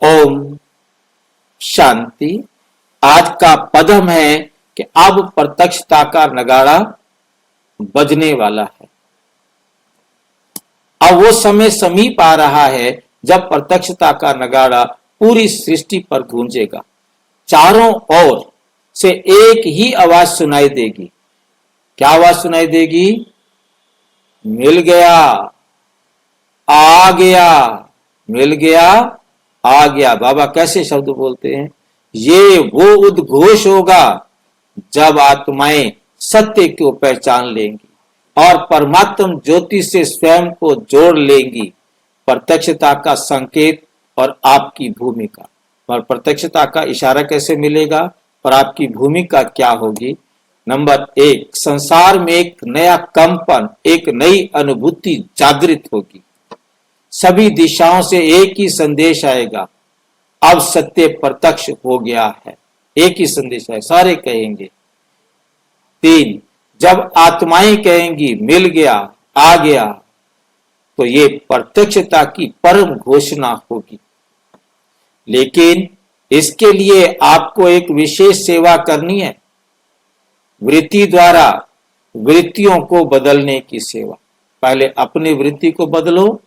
ओम शांति। आज का पदम है कि अब प्रत्यक्षता का नगाड़ा बजने वाला है। अब वो समय समीप आ रहा है जब प्रत्यक्षता का नगाड़ा पूरी सृष्टि पर गूंजेगा। चारों ओर से एक ही आवाज सुनाई देगी। क्या आवाज सुनाई देगी? मिल गया, आ गया, मिल गया, आ गया। बाबा कैसे शब्द बोलते हैं? ये वो उद्घोष होगा जब आत्माएं सत्य को पहचान लेंगी और परमात्म ज्योति से स्वयं को जोड़ लेंगी। प्रत्यक्षता का संकेत और आपकी भूमिका। और प्रत्यक्षता का इशारा कैसे मिलेगा और आपकी भूमिका क्या होगी? नंबर 1, संसार में एक नया कंपन, एक नई अनुभूति जागृत होगी। सभी दिशाओं से एक ही संदेश आएगा, अब सत्य प्रत्यक्ष हो गया है। एक ही संदेश है, सारे कहेंगे। 3, जब आत्माएं कहेंगी मिल गया, आ गया, तो ये प्रत्यक्षता की परम घोषणा होगी। लेकिन इसके लिए आपको एक विशेष सेवा करनी है, वृत्ति द्वारा वृत्तियों को बदलने की सेवा। पहले अपनी वृत्ति को बदलो।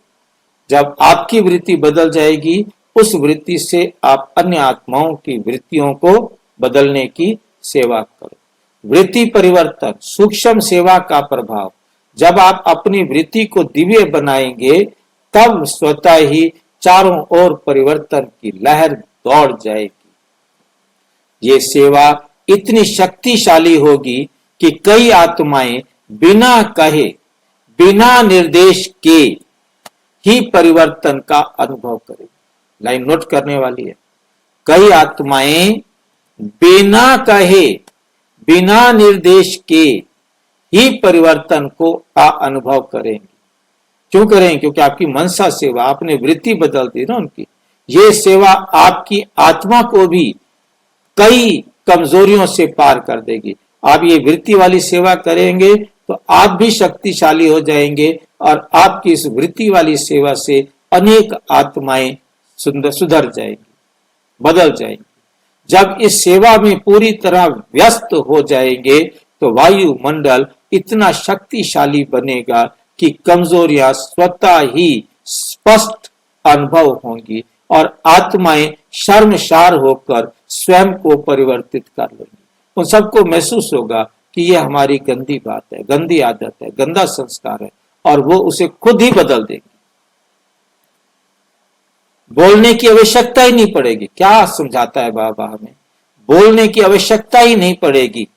जब आपकी वृत्ति बदल जाएगी, उस वृत्ति से आप अन्य आत्माओं की वृत्तियों को बदलने की सेवा करो। वृत्ति परिवर्तन, सूक्ष्म सेवा का प्रभाव। जब आप अपनी वृत्ति को दिव्य बनाएंगे, तब स्वतः ही चारों ओर परिवर्तन की लहर दौड़ जाएगी। ये सेवा इतनी शक्तिशाली होगी कि कई आत्माएं बिना कहे, बिना निर्देश के ही परिवर्तन का अनुभव करेगी। लाइन नोट करने वाली है। कई आत्माएं बिना कहे, बिना निर्देश के ही परिवर्तन को का अनुभव करेंगी। क्यों करेंगे? क्योंकि आपकी मनसा सेवा, आपने वृत्ति बदल दी ना उनकी। ये सेवा आपकी आत्मा को भी कई कमजोरियों से पार कर देगी। आप ये वृत्ति वाली सेवा करेंगे तो आप भी शक्तिशाली हो जाएंगे और आपकी इस वृत्ति वाली सेवा से अनेक आत्माएं सुधर जाएंगी, बदल जाएंगी। जब इस सेवा में पूरी तरह व्यस्त हो जाएंगे तो वायुमंडल इतना शक्तिशाली बनेगा कि कमजोरियां स्वतः ही स्पष्ट अनुभव होंगी और आत्माएं शर्मसार होकर स्वयं को परिवर्तित कर लेंगी। उन सबको महसूस होगा कि यह हमारी गंदी बात है, गंदी आदत है, गंदा संस्कार है, और वो उसे खुद ही बदल देंगे। बोलने की आवश्यकता ही नहीं पड़ेगी। क्या समझाता है बाबा हमें? बोलने की आवश्यकता ही नहीं पड़ेगी।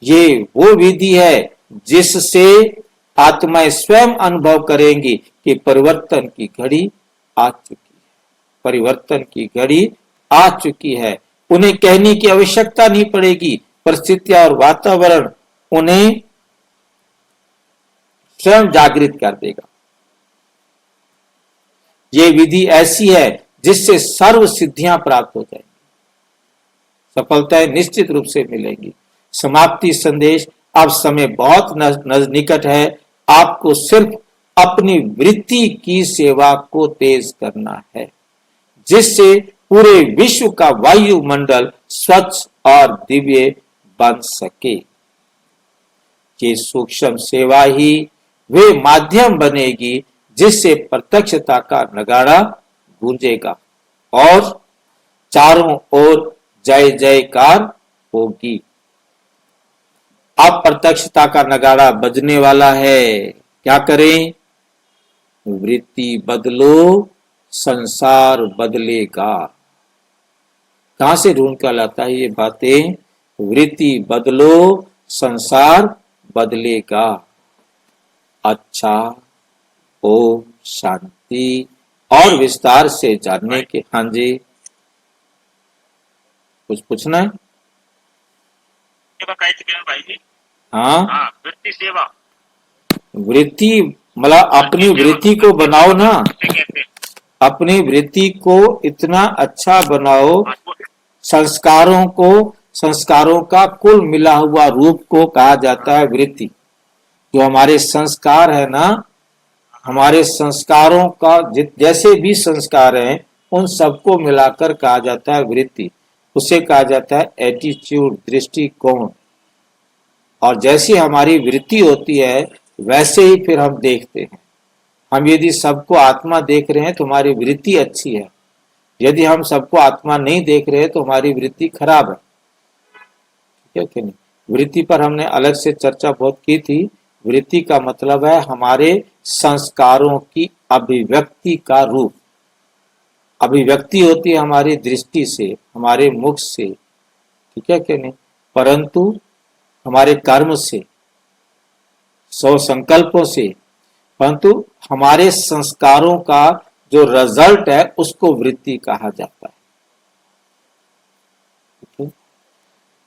ये वो विधि है जिससे आत्माएं स्वयं अनुभव करेंगी कि परिवर्तन की घड़ी आ चुकी है, परिवर्तन की घड़ी आ चुकी है। उन्हें कहने की आवश्यकता नहीं पड़ेगी। परिस्थितियां और वातावरण उन्हें स्वयं जागृत कर देगा। ये विधि ऐसी है जिससे सर्व सिद्धियां प्राप्त हो जाएंगी, सफलताएं निश्चित रूप से मिलेंगी। समाप्ति संदेश। अब समय बहुत निकट है। आपको सिर्फ अपनी वृत्ति की सेवा को तेज करना है, जिससे पूरे विश्व का वायुमंडल स्वच्छ और दिव्य बन सके। ये सूक्ष्म सेवा ही वे माध्यम बनेगी जिससे प्रत्यक्षता का नगाड़ा गूंजेगा और चारों ओर जय जयकार होगी। अब प्रत्यक्षता का नगाड़ा बजने वाला है। क्या करें? वृत्ति बदलो, संसार बदलेगा। कहां से ढूंढ कर लाता है ये बातें? वृत्ति बदलो, संसार बदलेगा। अच्छा, ओम शांति। और विस्तार से जानने के। हाँ जी, कुछ पूछना है? भाई जी। हाँ, वृत्ति सेवा। वृत्ति मतलब अपनी वृत्ति को बनाओ ना, अपनी वृत्ति को इतना अच्छा बनाओ। संस्कारों को, संस्कारों का कुल मिला हुआ रूप को कहा जाता है वृत्ति। जो हमारे संस्कार है ना, हमारे संस्कारों का जैसे भी संस्कार हैं उन सबको मिलाकर कहा जाता है वृत्ति। उसे कहा जाता है एटीट्यूड, दृष्टिकोण। और जैसी हमारी वृत्ति होती है वैसे ही फिर हम देखते हैं। हम यदि सबको आत्मा देख रहे हैं तो हमारी वृत्ति अच्छी है, यदि हम सबको आत्मा नहीं देख रहे तो हमारी वृत्ति खराब है। ठीक है कि नहीं? वृत्ति पर हमने अलग से चर्चा बहुत की थी। वृत्ति का मतलब है हमारे संस्कारों की अभिव्यक्ति का रूप। अभिव्यक्ति होती है हमारी दृष्टि से, हमारे मुख से, ठीक है कि नहीं, परंतु हमारे कर्म से, सौ संकल्पों से, परंतु हमारे संस्कारों का जो रिजल्ट है उसको वृत्ति कहा जाता है।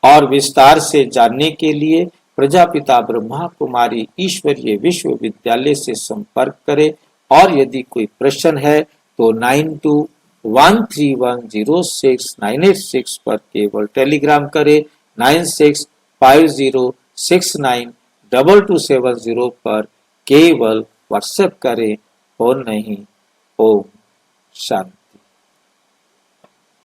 और विस्तार से जानने के लिए प्रजापिता ब्रह्मा कुमारी ईश्वरीय विश्वविद्यालय से संपर्क करें। और यदि कोई प्रश्न है तो 9213106986 पर केवल टेलीग्राम करें। 9650692270 पर केवल व्हाट्सएप करें और नहीं। ओम शांति।